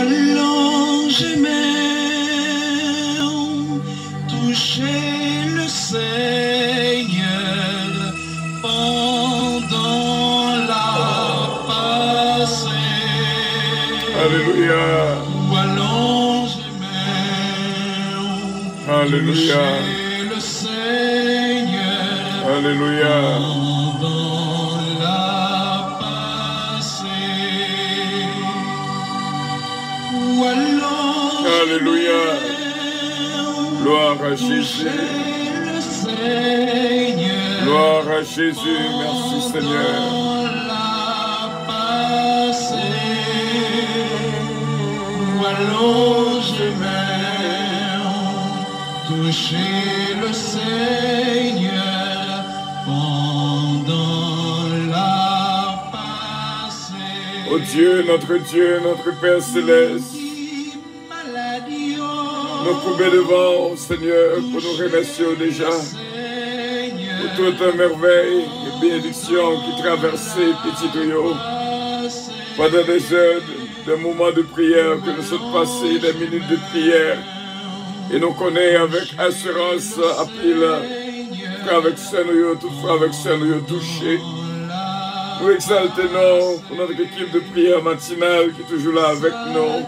allons jamais toucher le Seigneur pendant la passée. Alléluia. Où allons jamais Alléluia. toucher le Seigneur Alléluia. pendant la passée. Où allons Alléluia. Gloire à Jésus. le Seigneur Gloire à Jésus. Merci Seigneur. pendant la passée. Où allons jamais toucher le Seigneur pendant la passée. Ô Dieu, notre Père Céleste, nous courbons devant, Seigneur, pour nous remercier déjà pour toute merveille et bénédiction qui traversait Petit Rio. Pendant des heures, des moments de prière que nous sommes passés, des minutes de prière, et nous connaissons avec assurance, à pile, frère avec sœur, tout frère avec sœur, nous touché. Nous exaltons pour notre équipe de prière matinale qui est toujours là avec nous.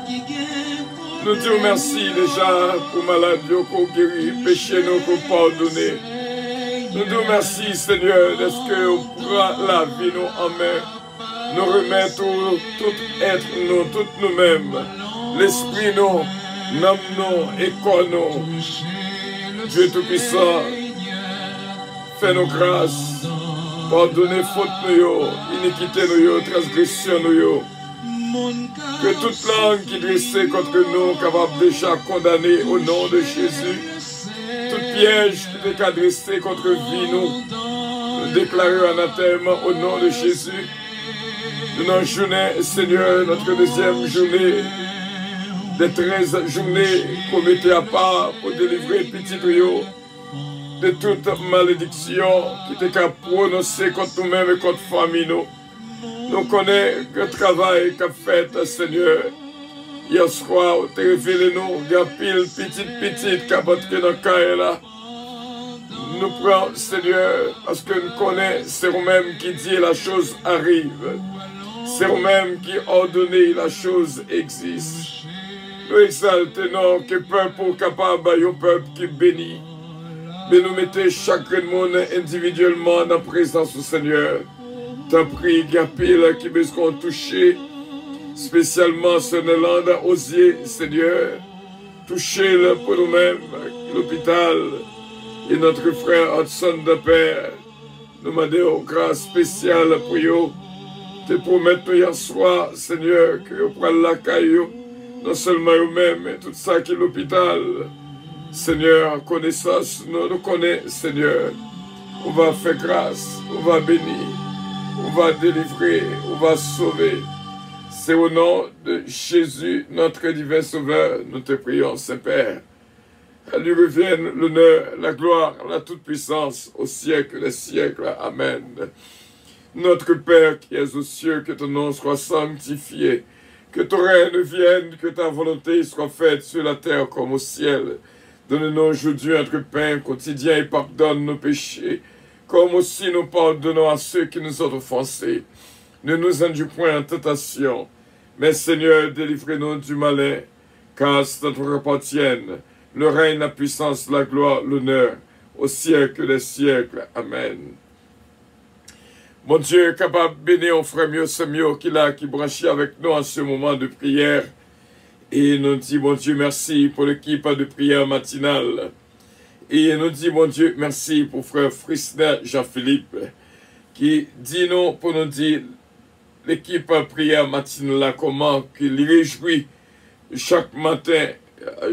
Nous disons merci déjà pour maladie qu'on guérit, péché nous qu'on pardonne. Nous disons merci Seigneur, est-ce que vous prenez la vie nous en main. Nous remettons tout être nous, tout nous-mêmes, l'esprit nous, l'âme nous et corps nous. Dieu Tout-Puissant, fais-nous grâce, pardonnez faute nous, iniquité nous, transgression nous. Que toute langue qui dressait contre nous, capable déjà condamner au nom de Jésus, tout piège qui est adressé contre vie nous, nous déclarer anathème au nom de Jésus. Nous notre journée, Seigneur, notre deuxième journée, des 13 journées qu'on mettait à part pour délivrer Petit Rio de toute malédiction qui était prononcée contre nous-mêmes et contre famille nous. Nous connaissons le travail qu'a fait, Seigneur. Hier soir, tu as révélé nous, il y a pile petite qui a battu dans le cas là. Nous prenons, Seigneur, parce que nous connaissons, c'est vous-même qui dit la chose arrive. C'est vous-même qui ordonnez la chose existe. Nous exaltons que peuple capable, un peuple qui bénit. Mais nous mettons chaque monde individuellement dans la présence du Seigneur. T'as pris, il y a pile qui besoin de toucher, spécialement ce Nélande Osier, Seigneur. Touchez-le pour nous-mêmes, l'hôpital et notre frère Hudson de Père. Nous demandons grâce spéciale pour eux. Te promettons hier soir, Seigneur, que vous prenez la caillou, non seulement eux-mêmes, mais tout ça qui est l'hôpital. Seigneur, connaissance, nous connaissons, Seigneur. On va faire grâce, on va bénir, on va délivrer, on va sauver. C'est au nom de Jésus, notre divin Sauveur, nous te prions, Saint-Père. À lui revienne l'honneur, la gloire, la toute-puissance au siècle des siècles. Amen. Notre Père qui es aux cieux, que ton nom soit sanctifié, que ton règne vienne, que ta volonté soit faite sur la terre comme au ciel. Donne-nous aujourd'hui notre pain quotidien et pardonne nos péchés, comme aussi nous pardonnons à ceux qui nous ont offensés. Ne nous induis point en tentation, mais Seigneur, délivrez-nous du malin, car c'est à toi appartienne le règne, la puissance, la gloire, l'honneur, au siècle des siècles. Amen. Mon Dieu, capable de bénir mon frère mieux, c'est mieux qu'il a, qui branchit avec nous en ce moment de prière. Et nous dit, mon Dieu, merci pour l'équipe de prière matinale. Et nous dit, mon Dieu, merci pour frère Frisner Jean-Philippe, qui dit nous, pour nous dire, l'équipe de prière matinale, comment qu'il réjouit chaque matin,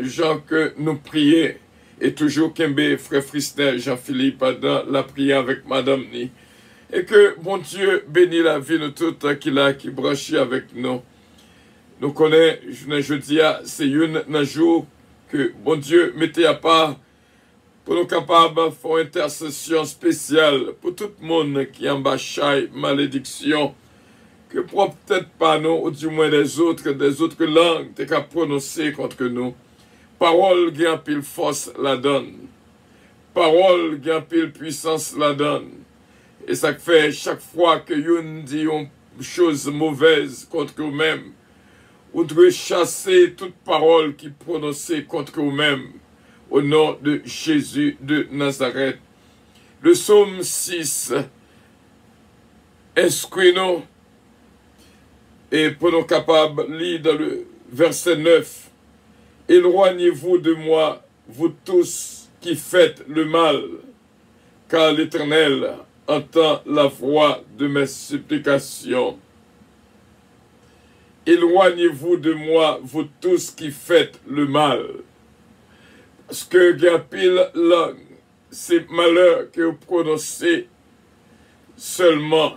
Jean, que nous prions, et toujours Kembe, frère Frisner Jean-Philippe, dans la prière avec Madame Ni. Et que, mon Dieu, bénit la vie de tout qu'il a, qui branchit avec nous. Nous connaissons, je dis, c'est un jour que, bon Dieu, mettez à part pour nous capables de faire une intercession spéciale pour tout le monde qui est en bas malédiction, que peut-être pas nous, ou du moins des autres langues, t'es qu'à prononcer contre nous. Parole qui a pile force la donne. Parole qui a pile puissance la donne. Et ça fait chaque fois que nous dit une chose mauvaise contre nous-mêmes, vous devez chasser toute parole qui prononcée contre vous-même au nom de Jésus de Nazareth. Le psaume 6, inscrit-nous et pour nous capables de lire dans le verset 9. Éloignez-vous de moi, vous tous qui faites le mal, car l'Éternel entend la voix de mes supplications. Éloignez-vous de moi, vous tous qui faites le mal. Parce que il y a pile langue, c'est malheur que vous prononcez seulement.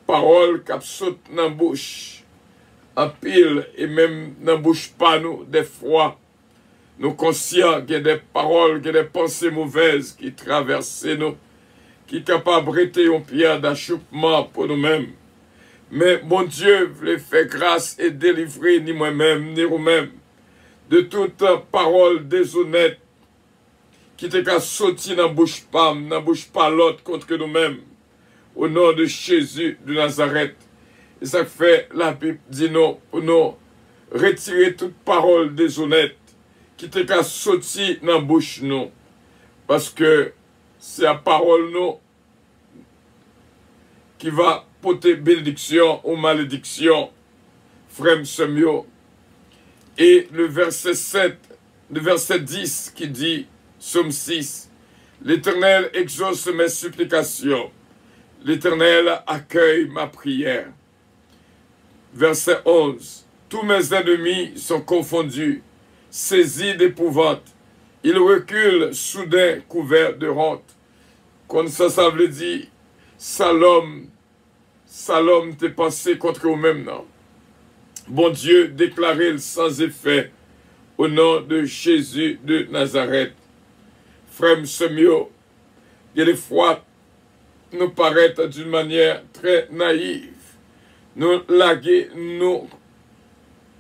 Parole qui saute dans la bouche, en pile, et même dans la bouche pas nous, des fois, nous conscients qu'il y a des paroles, qu'il y a des pensées mauvaises qui traversent nous, qui sont capables de rester une pierre d'achoppement pour nous-mêmes. Mais mon Dieu voulait faire grâce et délivrer ni moi-même, ni vous-même, de toute parole déshonnête qui était qu'à sortir dans la bouche pas l'autre contre nous-mêmes, au nom de Jésus de Nazareth. Et ça fait, la Bible dit non, pour nous retirer toute parole déshonnête qui était qu'à sortir dans la bouche nous, parce que c'est la parole nous qui va porter bénédiction ou malédiction, frère Semio. Et le verset 7, le verset 10 qui dit, Somme 6, l'Éternel exauce mes supplications, l'Éternel accueille ma prière. Verset 11, tous mes ennemis sont confondus, saisis d'épouvante, ils reculent soudain couverts de honte. Comme ça veut dire, Salom t'es pensé contre vous-même, non? Bon Dieu, déclarez-le sans effet, au nom de Jésus de Nazareth. Frère Semio, il y a des fois, nous paraître d'une manière très naïve, nous laguer, nous,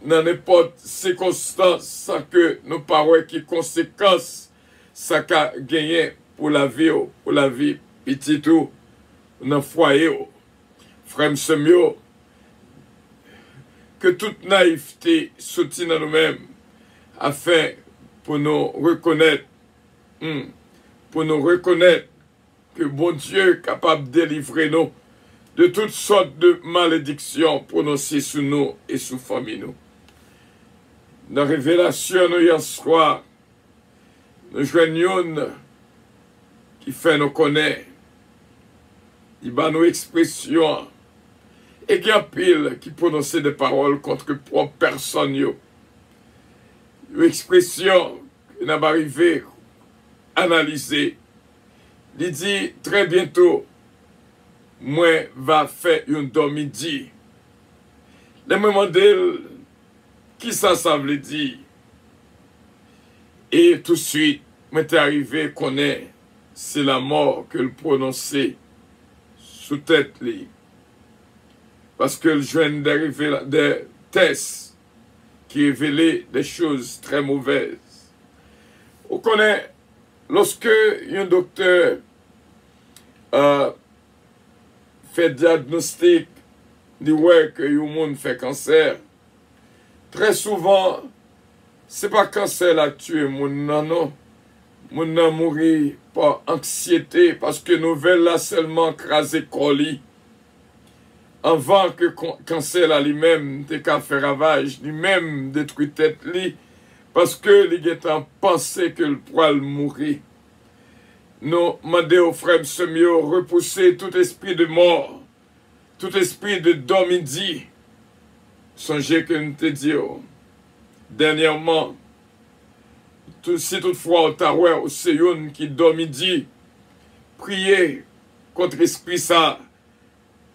dans n'importe circonstance, sans que nous parlons qui conséquences, ça qu'a gagné pour la vie, petit tout, dans le foyer. Frère Semio, que toute naïveté sortit dans nous-mêmes, afin pour nous reconnaître, que bon Dieu est capable de délivrer nous de toutes sortes de malédictions prononcées sur nous et sur famille nous. Dans la révélation, nous, hier soir, nous joignons qui fait nous connaître, il va nos expressions, et qu'il y a pile qui prononce des paroles contre propre personne. Une expression qui n'a pas arrivé à analyser. Il dit très bientôt, moi va faire une demi-midi. Le moment d'elle, qui ça veut dire? Et tout de suite, m'est arrivé à connaître, c'est la mort que le prononçait sous tête libre. Parce que je viens d'arriver des tests qui révélaient des choses très mauvaises. On connaît, lorsque un docteur fait diagnostic, dit ouais que le monde fait cancer, très souvent, ce n'est pas cancer là qui tue mon non. Mon nan mourir par anxiété parce que nouvelle là seulement crasé colis. Avant que cancer là lui-même te ka fait ravage, lui-même détruit tête li parce que li getan pensé que le poil mourir. Nous mandé au frère Semio repousser tout esprit de mort, tout esprit de dormidi. Songez que nous te disons dernièrement. Si toutefois au taroué au Seyoun qui dormit dit, priez contre l'esprit ça,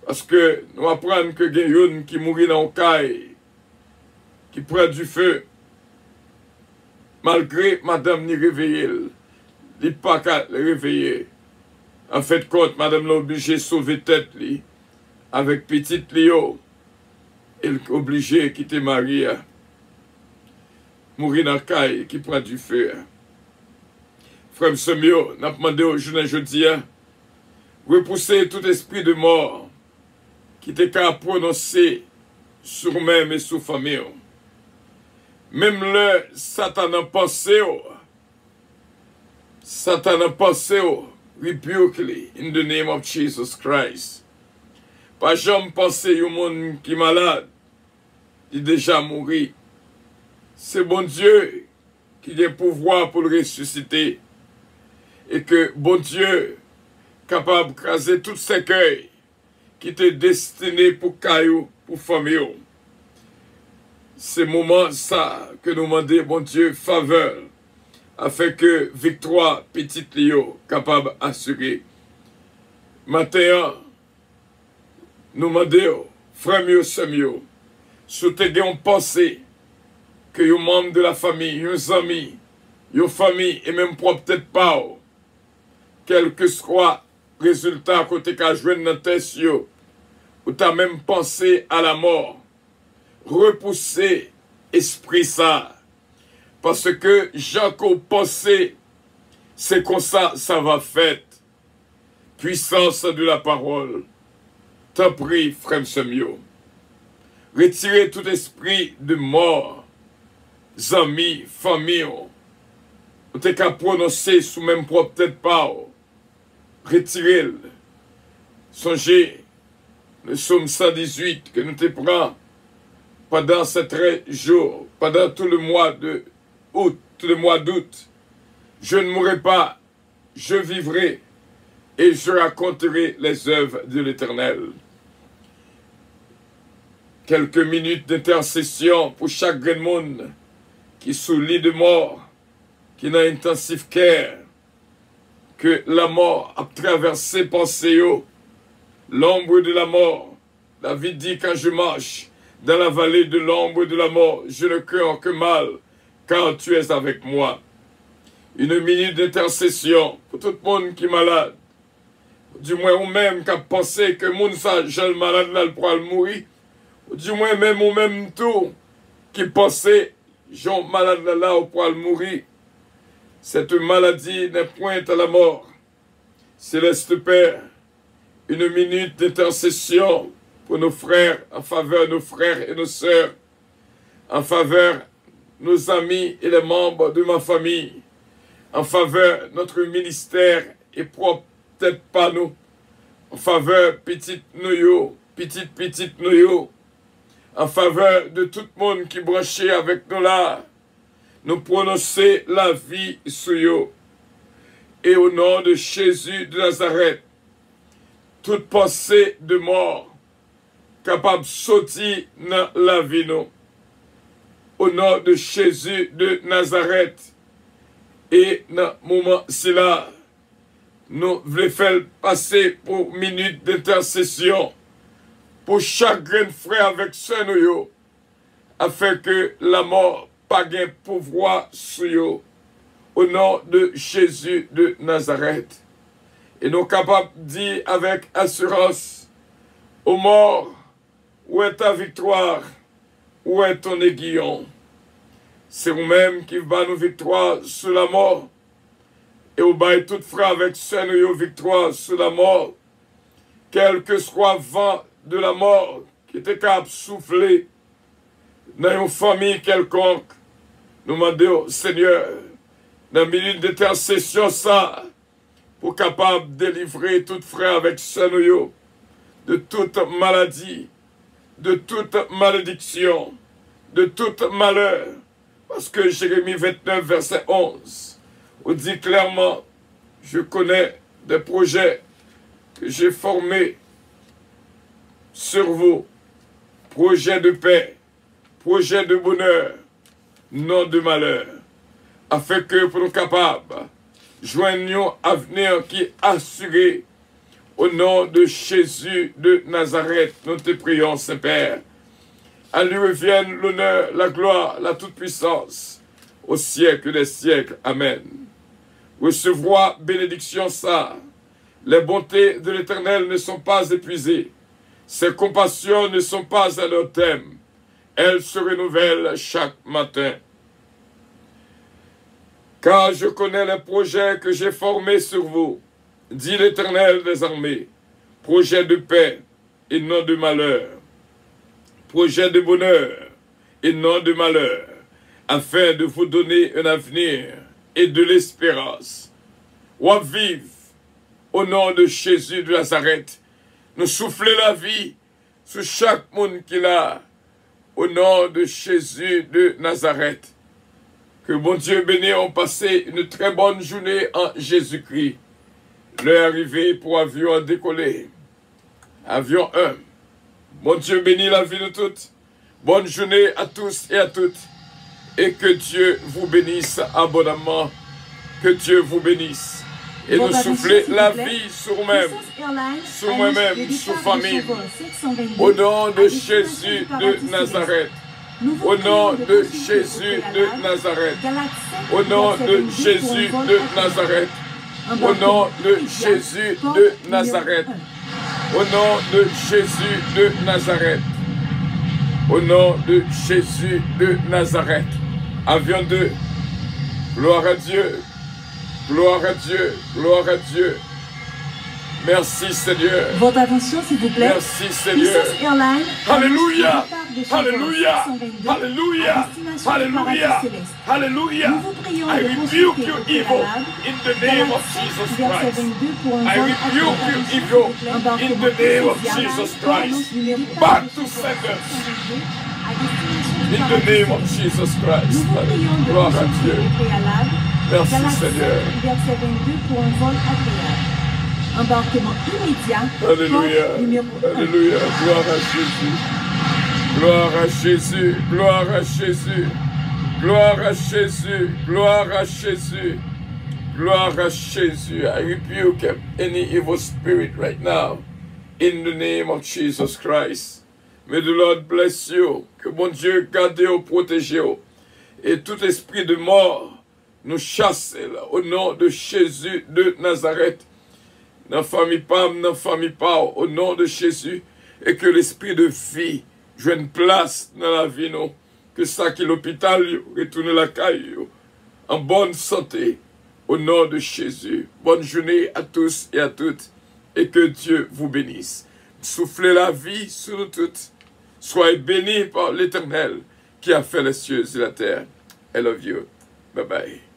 parce que nous apprenons que Gayoun qui mourit dans le caille, qui prend du feu, malgré madame ni réveillé, il n'est pas qu'à le réveiller. En fait, compte, madame l'a obligé de sauver tête, avec petite Léo, elle est obligée de quitter Marie, mourir dans la caille qui prend du feu. Frère Semio, n'a demandé au journée jeudi, repousser tout esprit de mort qui était qu'à prononcer sur même et sur famille. Même le Satan a pensé, rebuke in the name of Jesus Christ. Pas jamais penser au monde qui est malade, il est déjà mouru. C'est bon Dieu qui a le pouvoir pour le ressusciter. Et que bon Dieu capable d'écraser tout cercueil qui était destiné pour caillou, pour famille. C'est moment ça que nous demandons, bon Dieu, faveur, afin que victoire, petite Léo, capable d'assurer. Matin, nous demandons, frère mieux, c'est mieux, si tu as pensé que les membres de la famille, les amis, les familles, et même peut-être pas, quel que soit le résultat que tu as joué dans tes yeux, ou tu as même pensé à la mort, repousser esprit ça. Parce que Jacob pensait, c'est comme ça va faire. Puissance de la parole. T'en prie, frère Semio. Retirez tout esprit de mort, amis, famille. Vous n'êtes qu'à prononcer sous même propre tête pas. Retirez-le. Songez, le psaume 118 que nous te prenons pendant ces 13 jours, pendant tout le mois d'août. Je ne mourrai pas, je vivrai et je raconterai les œuvres de l'Éternel. Quelques minutes d'intercession pour chaque grand monde qui est sous le lit de mort, qui n'a intensif care, que la mort a traversé pensée, l'ombre de la mort. David dit, quand je marche dans la vallée de l'ombre de la mort, je ne crains que mal, car tu es avec moi. Une minute d'intercession pour tout le monde qui est malade. Du moins, ou même qui a pensé que moun sa jeune malade là, il pourra mourir. Du moins, même ou même tout qui pensait, jeune malade là, il pourra mourir. Cette maladie n'est point à la mort. Céleste Père, une minute d'intercession pour nos frères, en faveur de nos frères et nos sœurs, en faveur de nos amis et les membres de ma famille, en faveur de notre ministère et peut-être pas nous, en faveur petite noyau, petite noyau, en faveur de tout le monde qui branché avec nous là, nous prononcer la vie sur eux. Et au nom de Jésus de Nazareth, toute pensée de mort capable de sortir dans la vie nous. Au nom de Jésus de Nazareth, et dans ce moment-ci là, nous voulons faire passer pour minute d'intercession pour chaque grand frère avec soeur nous, afin que la mort pas gain pouvoir sur eux. Au nom de Jésus de Nazareth. Et nous sommes capables de dire avec assurance, aux morts, où est ta victoire, où est ton aiguillon? C'est vous-même qui va nous victoire sur la mort. Et vous baillez tout frère avec soeur nous victoire sur la mort. Quel que soit le vent de la mort qui était capable de souffler dans une famille quelconque, nous demandons, Seigneur, dans la minute d'intercession, ça, pour capable de délivrer tout frère avec soeur nous de toute maladie, de toute malédiction, de tout malheur. Parce que Jérémie 29, verset 11, on dit clairement, je connais des projets que j'ai formés sur vous, projets de paix, projets de bonheur, non de malheur, afin que pour nous capables, joignons avenir qui est assuré au nom de Jésus de Nazareth. Nous te prions, Saint-Père. À lui revienne l'honneur, la gloire, la toute-puissance, au siècle des siècles. Amen. Recevoir bénédiction ça. Les bontés de l'Éternel ne sont pas épuisées. Ses compassions ne sont pas à leur terme. Elles se renouvellent chaque matin. Car je connais les projets que j'ai formés sur vous, dit l'Éternel des armées. Projets de paix et non de malheur. Projets de bonheur et non de malheur, afin de vous donner un avenir et de l'espérance. Ou vive au nom de Jésus de Nazareth. Nous soufflons la vie sur chaque monde qui l'a, au nom de Jésus de Nazareth. Que bon Dieu béni, on passé une très bonne journée en Jésus-Christ. L'heure arrivée pour avion à décoller. Avion 1. Bon Dieu bénit la vie de toutes. Bonne journée à tous et à toutes. Et que Dieu vous bénisse abondamment. Que Dieu vous bénisse. Et nous souffler la vie sur nous-mêmes, sur moi-même, sur famille. Au nom de Jésus de Nazareth. Au nom de Jésus de Nazareth. Au nom de Jésus de Nazareth. Au nom de Jésus de Nazareth. Au nom de Jésus de Nazareth. Au nom de Jésus de Nazareth. Avion 2. Gloire à Dieu. Gloire à Dieu. Gloire à Dieu. Merci Seigneur. Votre attention s'il vous plaît. Merci Seigneur. Alléluia. Alléluia. Alléluia. Alléluia. Alléluia. I rebuke you evil in the name of Jesus Christ. I rebuke you evil in the name of Jesus Christ. Back to senders. In the name of Jesus Christ. Gloire à Dieu. Merci Seigneur. Verset 22 pour un vol agréable. Embarquement immédiat. Alléluia. Alléluia. Gloire à Jésus. Gloire à Jésus. Gloire à Jésus. Gloire à Jésus. Gloire à Jésus. Gloire à Jésus. I rebuke any evil spirit right now. In the name of Jesus Christ. May the Lord bless you. Que bon Dieu garde ou protège vous. Et tout esprit de mort nous chasse là, au nom de Jésus de Nazareth. Dans la famille Pam, dans la famille Pau, au nom de Jésus. Et que l'esprit de vie joue place dans la vie. Non? Que ça qui l'hôpital retourne la caille en bonne santé. Au nom de Jésus. Bonne journée à tous et à toutes. Et que Dieu vous bénisse. Soufflez la vie sur nous toutes. Soyez bénis par l'Éternel qui a fait les cieux et la terre. I love you. Bye bye.